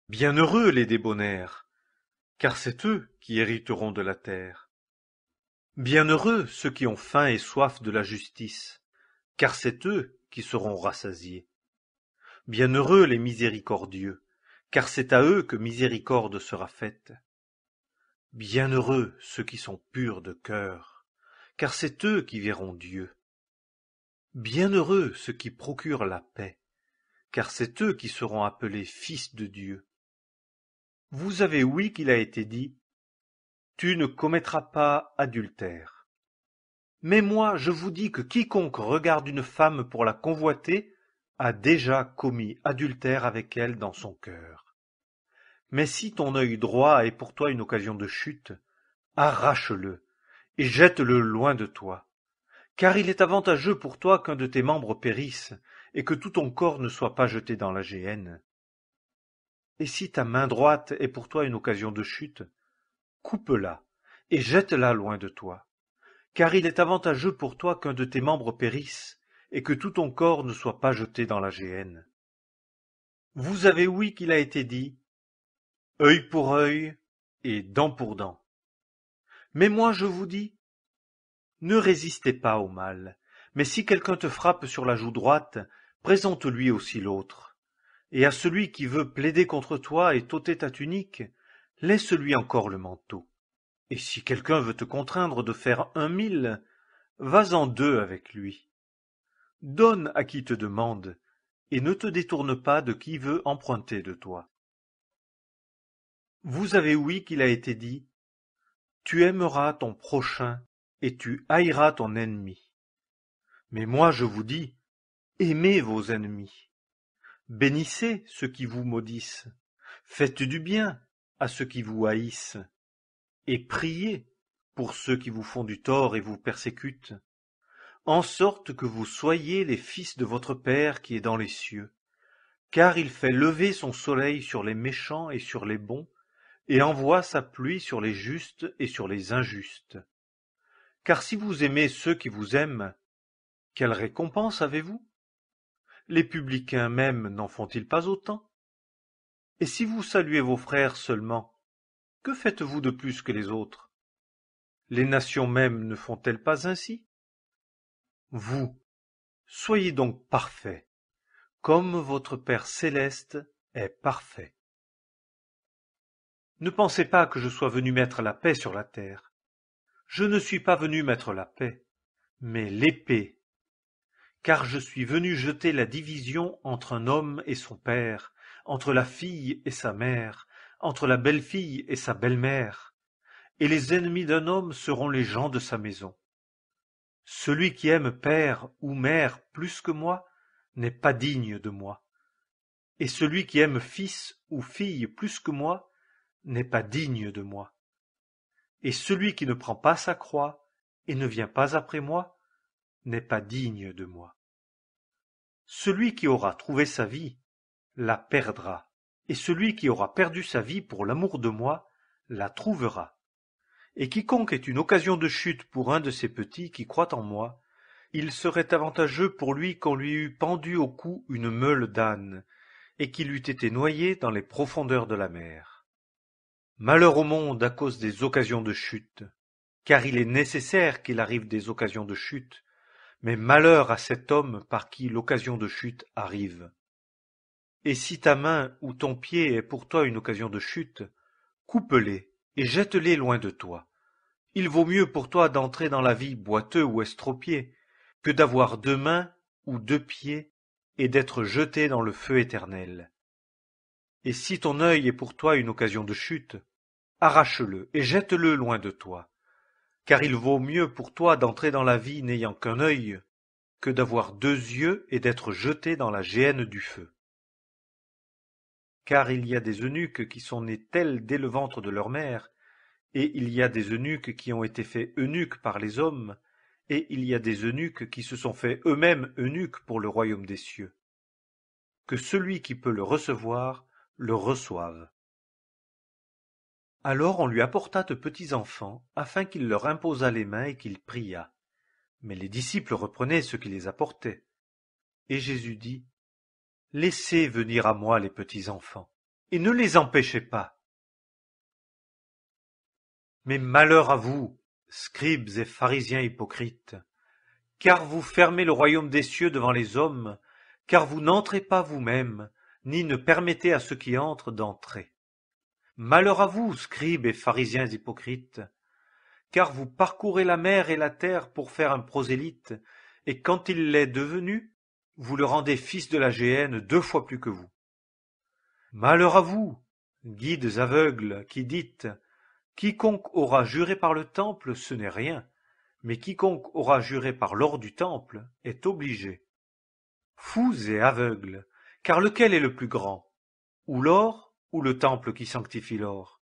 Bienheureux les débonnaires, car c'est eux qui hériteront de la terre. Bienheureux ceux qui ont faim et soif de la justice, car c'est eux qui seront rassasiés. Bienheureux les miséricordieux, car c'est à eux que miséricorde sera faite. Bienheureux ceux qui sont purs de cœur, car c'est eux qui verront Dieu. Bienheureux ceux qui procurent la paix, car c'est eux qui seront appelés fils de Dieu. Vous avez ouï qu'il a été dit, tu ne commettras pas adultère. Mais moi je vous dis que quiconque regarde une femme pour la convoiter a déjà commis adultère avec elle dans son cœur. Mais si ton œil droit est pour toi une occasion de chute, arrache-le et jette-le loin de toi. Car il est avantageux pour toi qu'un de tes membres périsse, et que tout ton corps ne soit pas jeté dans la géhenne. Et si ta main droite est pour toi une occasion de chute, coupe-la, et jette-la loin de toi. Car il est avantageux pour toi qu'un de tes membres périsse, et que tout ton corps ne soit pas jeté dans la géhenne. Vous avez ouï qu'il a été dit, œil pour œil, et dent pour dent. Mais moi je vous dis, ne résistez pas au mal, mais si quelqu'un te frappe sur la joue droite, présente-lui aussi l'autre. Et à celui qui veut plaider contre toi et t'ôter ta tunique, laisse-lui encore le manteau. Et si quelqu'un veut te contraindre de faire 1 000, vas-en 2 avec lui. Donne à qui te demande, et ne te détourne pas de qui veut emprunter de toi. Vous avez ouï qu'il a été dit, tu aimeras ton prochain et tu haïras ton ennemi. Mais moi je vous dis, aimez vos ennemis. Bénissez ceux qui vous maudissent. Faites du bien à ceux qui vous haïssent. Et priez pour ceux qui vous font du tort et vous persécutent, en sorte que vous soyez les fils de votre Père qui est dans les cieux. Car il fait lever son soleil sur les méchants et sur les bons, et envoie sa pluie sur les justes et sur les injustes. Car si vous aimez ceux qui vous aiment, quelle récompense avez-vous? Les publicains même n'en font-ils pas autant? Et si vous saluez vos frères seulement, que faites-vous de plus que les autres? Les nations mêmes ne font-elles pas ainsi? Vous, soyez donc parfaits, comme votre Père céleste est parfait. Ne pensez pas que je sois venu mettre la paix sur la terre. Je ne suis pas venu mettre la paix, mais l'épée. Car je suis venu jeter la division entre un homme et son père, entre la fille et sa mère, entre la belle-fille et sa belle-mère. Et les ennemis d'un homme seront les gens de sa maison. Celui qui aime père ou mère plus que moi n'est pas digne de moi. Et celui qui aime fils ou fille plus que moi n'est pas digne de moi. Et celui qui ne prend pas sa croix et ne vient pas après moi n'est pas digne de moi. Celui qui aura trouvé sa vie la perdra, et celui qui aura perdu sa vie pour l'amour de moi la trouvera. Et quiconque est une occasion de chute pour un de ces petits qui croient en moi, il serait avantageux pour lui qu'on lui eût pendu au cou une meule d'âne, et qu'il eût été noyé dans les profondeurs de la mer. Malheur au monde à cause des occasions de chute, car il est nécessaire qu'il arrive des occasions de chute, mais malheur à cet homme par qui l'occasion de chute arrive. Et si ta main ou ton pied est pour toi une occasion de chute, coupe-les et jette-les loin de toi. Il vaut mieux pour toi d'entrer dans la vie boiteux ou estropié, que d'avoir 2 mains ou 2 pieds et d'être jeté dans le feu éternel. Et si ton œil est pour toi une occasion de chute, arrache-le et jette-le loin de toi, car il vaut mieux pour toi d'entrer dans la vie n'ayant qu'un œil, que d'avoir 2 yeux et d'être jeté dans la géhenne du feu. Car il y a des eunuques qui sont nés tels dès le ventre de leur mère, et il y a des eunuques qui ont été faits eunuques par les hommes, et il y a des eunuques qui se sont faits eux-mêmes eunuques pour le royaume des cieux. Que celui qui peut le recevoir, le reçoive. Alors on lui apporta de petits enfants, afin qu'il leur imposât les mains et qu'il priât. Mais les disciples reprenaient ceux qui les apportaient. Et Jésus dit, laissez venir à moi les petits enfants, et ne les empêchez pas. Mais malheur à vous, scribes et pharisiens hypocrites, car vous fermez le royaume des cieux devant les hommes, car vous n'entrez pas vous-même, ni ne permettez à ceux qui entrent d'entrer. Malheur à vous, scribes et pharisiens hypocrites, car vous parcourez la mer et la terre pour faire un prosélyte, et quand il l'est devenu, vous le rendez fils de la géhenne 2 fois plus que vous. Malheur à vous, guides aveugles, qui dites « Quiconque aura juré par le temple, ce n'est rien, mais quiconque aura juré par l'or du temple est obligé. » Fous et aveugles, car lequel est le plus grand, ou l'or, ou le temple qui sanctifie l'or?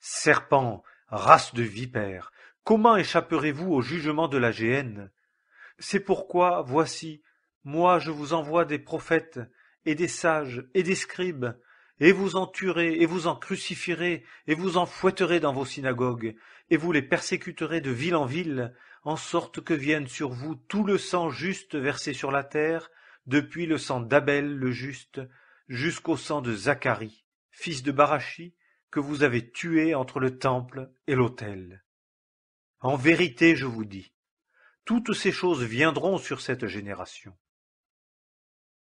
Serpents, race de vipères, comment échapperez-vous au jugement de la géhenne? C'est pourquoi, voici, moi je vous envoie des prophètes, et des sages, et des scribes, et vous en tuerez, et vous en crucifierez, et vous en fouetterez dans vos synagogues, et vous les persécuterez de ville en ville, en sorte que vienne sur vous tout le sang juste versé sur la terre, depuis le sang d'Abel le juste, jusqu'au sang de Zacharie, fils de Barachi, que vous avez tué entre le temple et l'autel. En vérité, je vous dis, toutes ces choses viendront sur cette génération.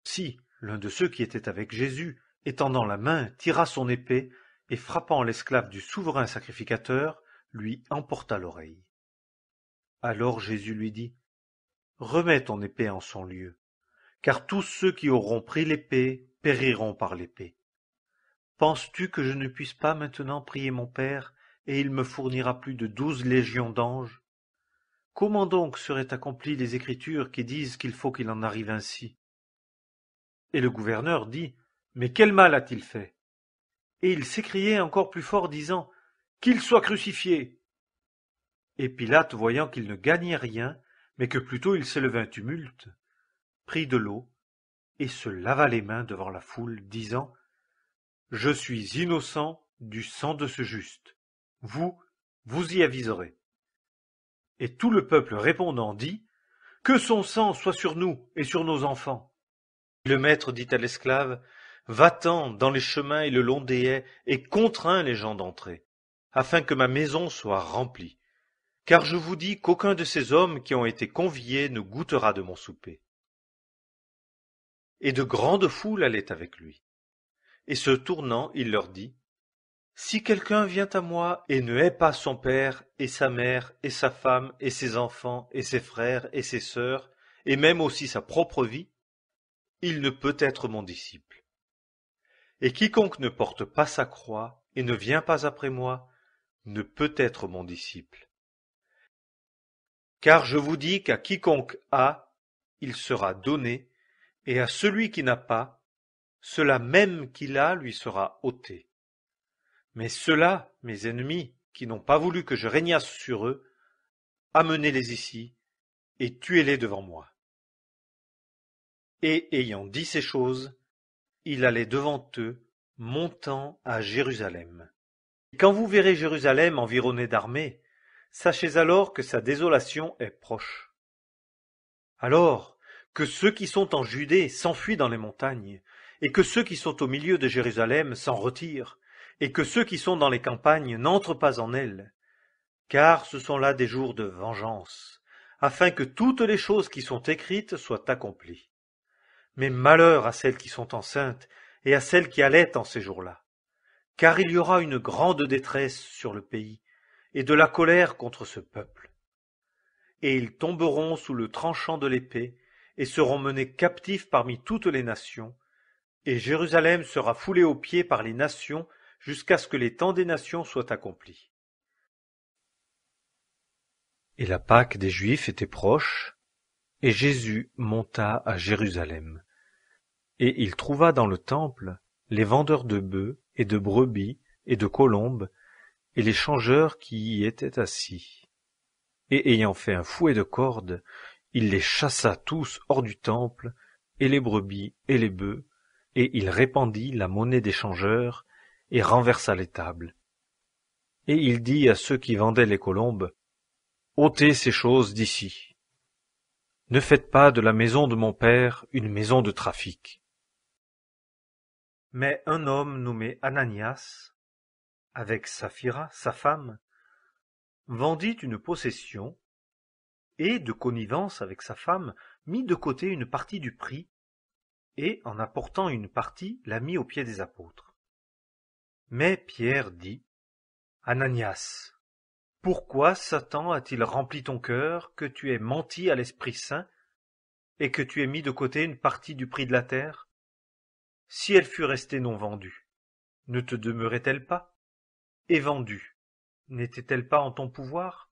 Si l'un de ceux qui étaient avec Jésus, étendant la main, tira son épée, et frappant l'esclave du souverain sacrificateur, lui emporta l'oreille. Alors Jésus lui dit, « Remets ton épée en son lieu, car tous ceux qui auront pris l'épée périront par l'épée. Penses-tu que je ne puisse pas maintenant prier mon Père, et il me fournira plus de 12 légions d'anges? Comment donc seraient accomplies les Écritures qui disent qu'il faut qu'il en arrive ainsi? » Et le gouverneur dit, « Mais quel mal a-t-il fait ?» Et il s'écriait encore plus fort, disant, « Qu'il soit crucifié !» Et Pilate, voyant qu'il ne gagnait rien, mais que plutôt il s'élevait un tumulte, prit de l'eau, et se lava les mains devant la foule, disant, « Je suis innocent du sang de ce juste. Vous, vous y aviserez. » Et tout le peuple répondant dit, « Que son sang soit sur nous et sur nos enfants. » Le maître dit à l'esclave, « Va-t'en dans les chemins et le long des haies, et contrains les gens d'entrer, afin que ma maison soit remplie. Car je vous dis qu'aucun de ces hommes qui ont été conviés ne goûtera de mon souper. » Et de grandes foules allaient avec lui. Et se tournant, il leur dit, « Si quelqu'un vient à moi et ne hait pas son père, et sa mère, et sa femme, et ses enfants, et ses frères, et ses sœurs, et même aussi sa propre vie, il ne peut être mon disciple. Et quiconque ne porte pas sa croix et ne vient pas après moi, ne peut être mon disciple. Car je vous dis qu'à quiconque a, il sera donné, et à celui qui n'a pas, cela même qu'il a lui sera ôté. Mais ceux-là, mes ennemis, qui n'ont pas voulu que je régnasse sur eux, amenez-les ici, et tuez-les devant moi. » Et ayant dit ces choses, il allait devant eux, montant à Jérusalem. Et quand vous verrez Jérusalem environnée d'armées, sachez alors que sa désolation est proche. Alors que ceux qui sont en Judée s'enfuient dans les montagnes, et que ceux qui sont au milieu de Jérusalem s'en retirent, et que ceux qui sont dans les campagnes n'entrent pas en elles, car ce sont là des jours de vengeance, afin que toutes les choses qui sont écrites soient accomplies. Mais malheur à celles qui sont enceintes et à celles qui allaitent en ces jours-là, car il y aura une grande détresse sur le pays, et de la colère contre ce peuple. Et ils tomberont sous le tranchant de l'épée, et seront menés captifs parmi toutes les nations, et Jérusalem sera foulée aux pieds par les nations, jusqu'à ce que les temps des nations soient accomplis. Et la Pâque des Juifs était proche, et Jésus monta à Jérusalem. Et il trouva dans le temple les vendeurs de bœufs et de brebis et de colombes, et les changeurs qui y étaient assis. Et ayant fait un fouet de cordes, il les chassa tous hors du temple, et les brebis et les bœufs, et il répandit la monnaie des changeurs, et renversa les tables. Et il dit à ceux qui vendaient les colombes, « Ôtez ces choses d'ici. Ne faites pas de la maison de mon père une maison de trafic. » Mais un homme nommé Ananias, avec Saphira, sa femme, vendit une possession et, de connivence avec sa femme, mit de côté une partie du prix et, en apportant une partie, la mit aux pieds des apôtres. Mais Pierre dit, Ananias, pourquoi Satan a-t-il rempli ton cœur que tu aies menti à l'Esprit Saint et que tu aies mis de côté une partie du prix de la terre? Si elle fût restée non vendue, ne te demeurait-elle pas? Et vendue, n'était-elle pas en ton pouvoir?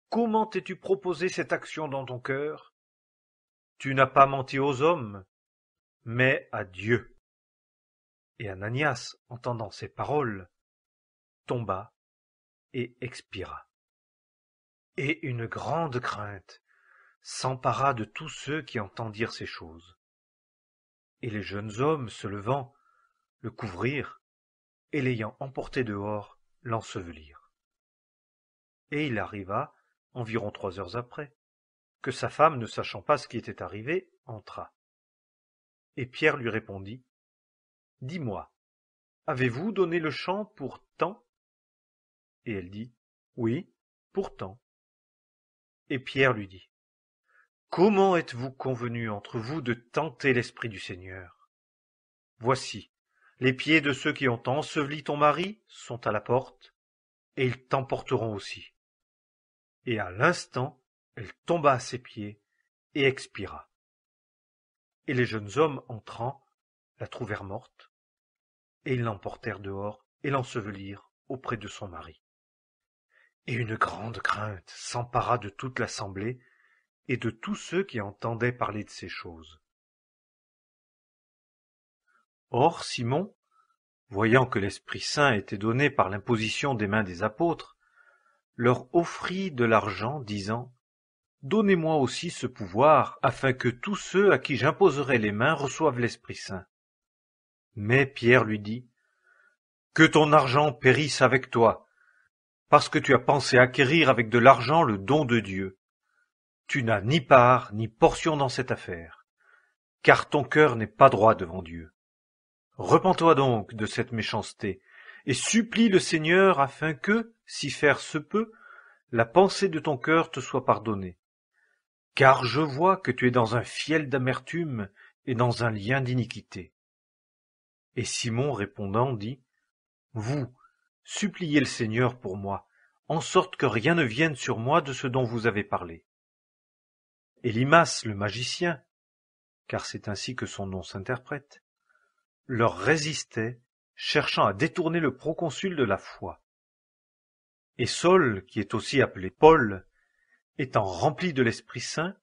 Comment t'es-tu proposé cette action dans ton cœur? Tu n'as pas menti aux hommes, mais à Dieu. Et Ananias, entendant ces paroles, tomba et expira. Et une grande crainte s'empara de tous ceux qui entendirent ces choses. Et les jeunes hommes, se levant, le couvrirent, et l'ayant emporté dehors, l'ensevelirent. Et il arriva, environ 3 heures après, que sa femme, ne sachant pas ce qui était arrivé, entra. Et Pierre lui répondit, « Dis-moi, avez-vous donné le champ pour tant ?» Et elle dit, « Oui, pour tant. » Et Pierre lui dit, « Comment êtes-vous convenus entre vous de tenter l'Esprit du Seigneur? Voici, les pieds de ceux qui ont enseveli ton mari sont à la porte, et ils t'emporteront aussi. » Et à l'instant, elle tomba à ses pieds et expira. Et les jeunes hommes, entrant, la trouvèrent morte, et ils l'emportèrent dehors et l'ensevelirent auprès de son mari. Et une grande crainte s'empara de toute l'assemblée et de tous ceux qui entendaient parler de ces choses. Or Simon, voyant que l'Esprit Saint était donné par l'imposition des mains des apôtres, leur offrit de l'argent, disant, « Donnez-moi aussi ce pouvoir, afin que tous ceux à qui j'imposerai les mains reçoivent l'Esprit Saint. » Mais Pierre lui dit, « Que ton argent périsse avec toi, parce que tu as pensé acquérir avec de l'argent le don de Dieu. Tu n'as ni part ni portion dans cette affaire, car ton cœur n'est pas droit devant Dieu. Repens-toi donc de cette méchanceté, et supplie le Seigneur afin que, si faire se peut, la pensée de ton cœur te soit pardonnée. Car je vois que tu es dans un fiel d'amertume et dans un lien d'iniquité. » Et Simon répondant dit, « Vous, suppliez le Seigneur pour moi, en sorte que rien ne vienne sur moi de ce dont vous avez parlé. » Élimas, le magicien, car c'est ainsi que son nom s'interprète, leur résistait, cherchant à détourner le proconsul de la foi. Et Saul, qui est aussi appelé Paul, étant rempli de l'Esprit Saint,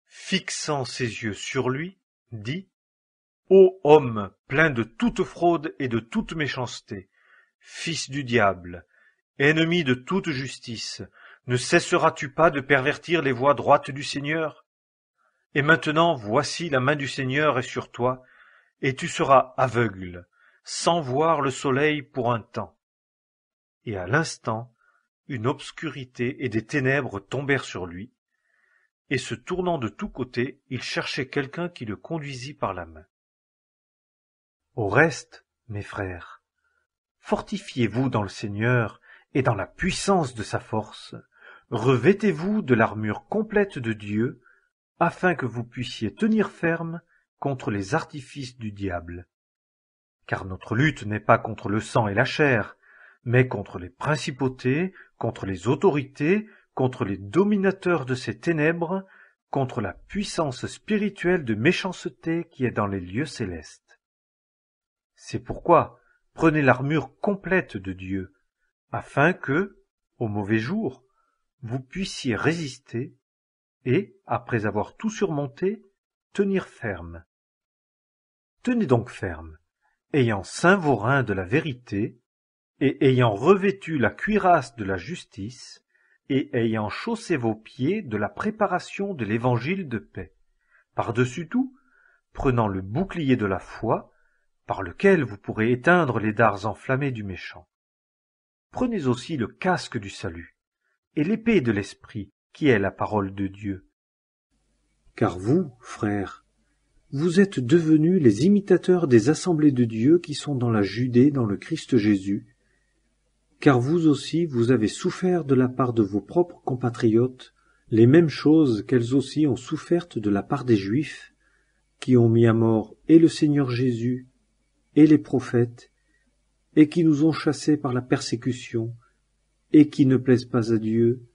fixant ses yeux sur lui, dit, « Ô homme plein de toute fraude et de toute méchanceté, fils du diable, ennemi de toute justice, ne cesseras-tu pas de pervertir les voies droites du Seigneur? Et maintenant, voici la main du Seigneur est sur toi, et tu seras aveugle, sans voir le soleil pour un temps. » Et à l'instant, une obscurité et des ténèbres tombèrent sur lui, et se tournant de tous côtés, il cherchait quelqu'un qui le conduisît par la main. Au reste, mes frères, fortifiez-vous dans le Seigneur et dans la puissance de sa force, revêtez-vous de l'armure complète de Dieu, afin que vous puissiez tenir ferme contre les artifices du diable. Car notre lutte n'est pas contre le sang et la chair, mais contre les principautés, contre les autorités, contre les dominateurs de ces ténèbres, contre la puissance spirituelle de méchanceté qui est dans les lieux célestes. C'est pourquoi prenez l'armure complète de Dieu, afin que, au mauvais jour, vous puissiez résister et, après avoir tout surmonté, tenir ferme. Tenez donc ferme, ayant ceint vos reins de la vérité, et ayant revêtu la cuirasse de la justice, et ayant chaussé vos pieds de la préparation de l'évangile de paix. Par-dessus tout, prenant le bouclier de la foi, par lequel vous pourrez éteindre les dards enflammés du méchant. Prenez aussi le casque du salut, et l'épée de l'Esprit, qui est la parole de Dieu. Car vous, frères, vous êtes devenus les imitateurs des assemblées de Dieu qui sont dans la Judée dans le Christ Jésus, car vous aussi vous avez souffert de la part de vos propres compatriotes les mêmes choses qu'elles aussi ont souffertes de la part des Juifs, qui ont mis à mort et le Seigneur Jésus et les prophètes, et qui nous ont chassés par la persécution, et qui ne plaisent pas à Dieu,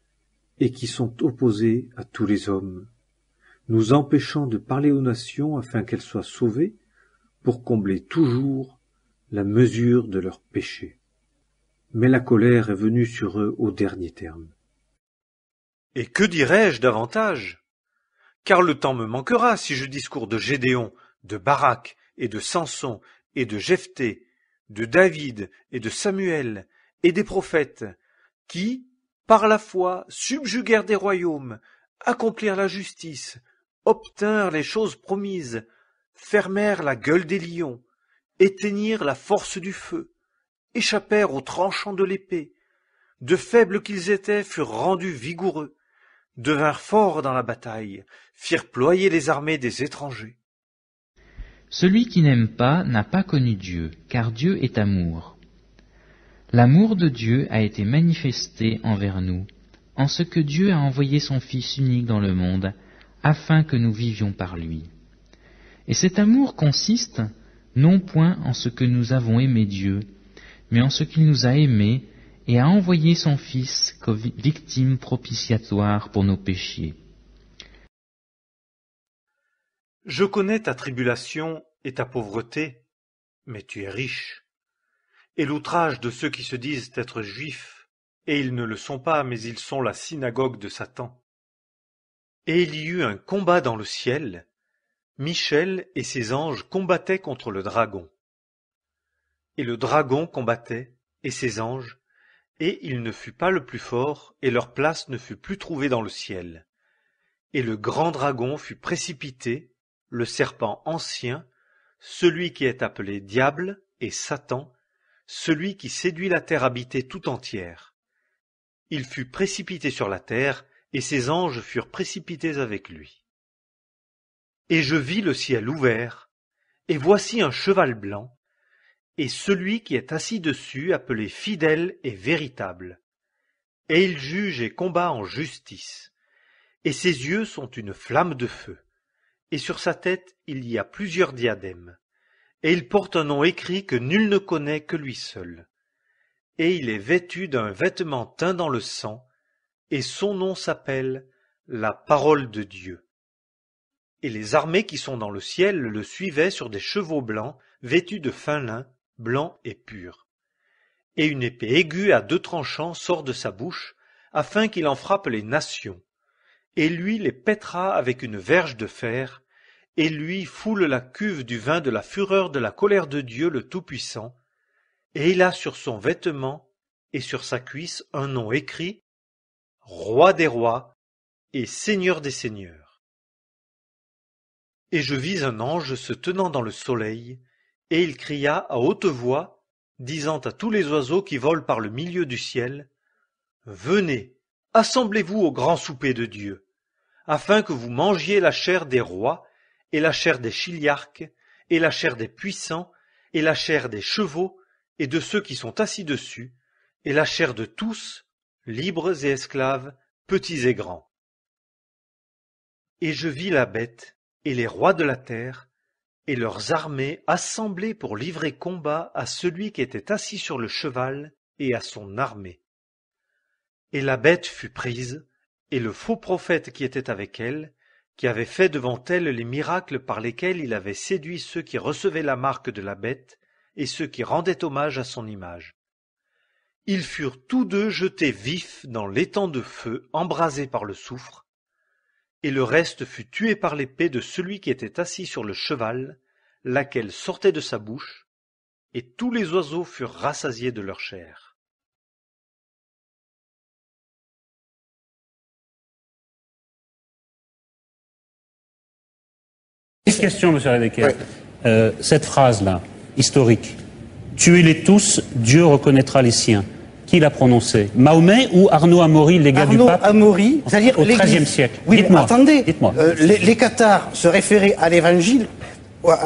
et qui sont opposés à tous les hommes, nous empêchant de parler aux nations afin qu'elles soient sauvées, pour combler toujours la mesure de leurs péchés. Mais la colère est venue sur eux au dernier terme. Et que dirais-je davantage? Car le temps me manquera si je discours de Gédéon, de Barak et de Samson et de Jephthé, de David et de Samuel et des prophètes, qui, par la foi, subjuguèrent des royaumes, accomplirent la justice, obtinrent les choses promises, fermèrent la gueule des lions, éteignirent la force du feu, échappèrent aux tranchants de l'épée, de faibles qu'ils étaient furent rendus vigoureux, devinrent forts dans la bataille, firent ployer les armées des étrangers. Celui qui n'aime pas n'a pas connu Dieu, car Dieu est amour. L'amour de Dieu a été manifesté envers nous, en ce que Dieu a envoyé son Fils unique dans le monde, afin que nous vivions par lui. Et cet amour consiste non point en ce que nous avons aimé Dieu, mais en ce qu'il nous a aimés et a envoyé son Fils comme victime propitiatoire pour nos péchés. Je connais ta tribulation et ta pauvreté, mais tu es riche. Et l'outrage de ceux qui se disent être juifs, et ils ne le sont pas, mais ils sont la synagogue de Satan. Et il y eut un combat dans le ciel. Michel et ses anges combattaient contre le dragon. Et le dragon combattait, et ses anges, et il ne fut pas le plus fort, et leur place ne fut plus trouvée dans le ciel. Et le grand dragon fut précipité, le serpent ancien, celui qui est appelé Diable et Satan, celui qui séduit la terre habitée tout entière. Il fut précipité sur la terre, et ses anges furent précipités avec lui. Et je vis le ciel ouvert, et voici un cheval blanc, et celui qui est assis dessus appelé fidèle et véritable. Et il juge et combat en justice, et ses yeux sont une flamme de feu, et sur sa tête il y a plusieurs diadèmes, et il porte un nom écrit que nul ne connaît que lui seul. Et il est vêtu d'un vêtement teint dans le sang, et son nom s'appelle la parole de Dieu. Et les armées qui sont dans le ciel le suivaient sur des chevaux blancs, vêtus de fin lin, blanc et pur. Et une épée aiguë à 2 tranchants sort de sa bouche, afin qu'il en frappe les nations. Et lui les pètera avec une verge de fer, et lui foule la cuve du vin de la fureur de la colère de Dieu le Tout-Puissant, et il a sur son vêtement et sur sa cuisse un nom écrit, Roi des rois et Seigneur des seigneurs. Et je vis un ange se tenant dans le soleil, et il cria à haute voix, disant à tous les oiseaux qui volent par le milieu du ciel, Venez, assemblez-vous au grand souper de Dieu, afin que vous mangiez la chair des rois, et la chair des chiliarques, et la chair des puissants, et la chair des chevaux, et de ceux qui sont assis dessus, et la chair de tous, libres et esclaves, petits et grands. Et je vis la bête, et les rois de la terre, et leurs armées assemblées pour livrer combat à celui qui était assis sur le cheval et à son armée. Et la bête fut prise, et le faux prophète qui était avec elle, qui avait fait devant elle les miracles par lesquels il avait séduit ceux qui recevaient la marque de la bête et ceux qui rendaient hommage à son image. Ils furent tous deux jetés vifs dans l'étang de feu embrasé par le soufre, et le reste fut tué par l'épée de celui qui était assis sur le cheval, laquelle sortait de sa bouche, et tous les oiseaux furent rassasiés de leur chair. Une question, monsieur Redeker. Cette phrase-là, historique, tuez-les tous, Dieu reconnaîtra les siens. Qui l'a prononcée? Mahomet ou Arnaud Amaury, légat du pape? Arnaud Amaury, c'est-à-dire au XIIIe siècle. Oui, dites-moi. Attendez, Dites-moi. les cathares se référaient à l'évangile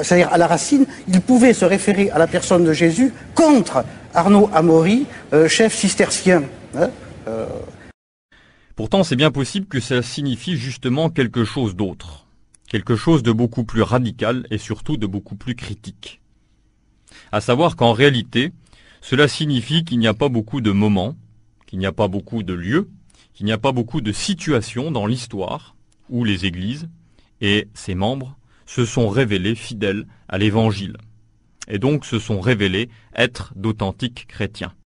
c'est-à-dire à la racine, il pouvait se référer à la personne de Jésus contre Arnaud Amaury, chef cistercien. Hein, Pourtant, c'est bien possible que ça signifie justement quelque chose d'autre, quelque chose de beaucoup plus radical et surtout de beaucoup plus critique. À savoir qu'en réalité, cela signifie qu'il n'y a pas beaucoup de moments, qu'il n'y a pas beaucoup de lieux, qu'il n'y a pas beaucoup de situations dans l'histoire où les églises et ses membres se sont révélés fidèles à l'Évangile, et donc se sont révélés être d'authentiques chrétiens.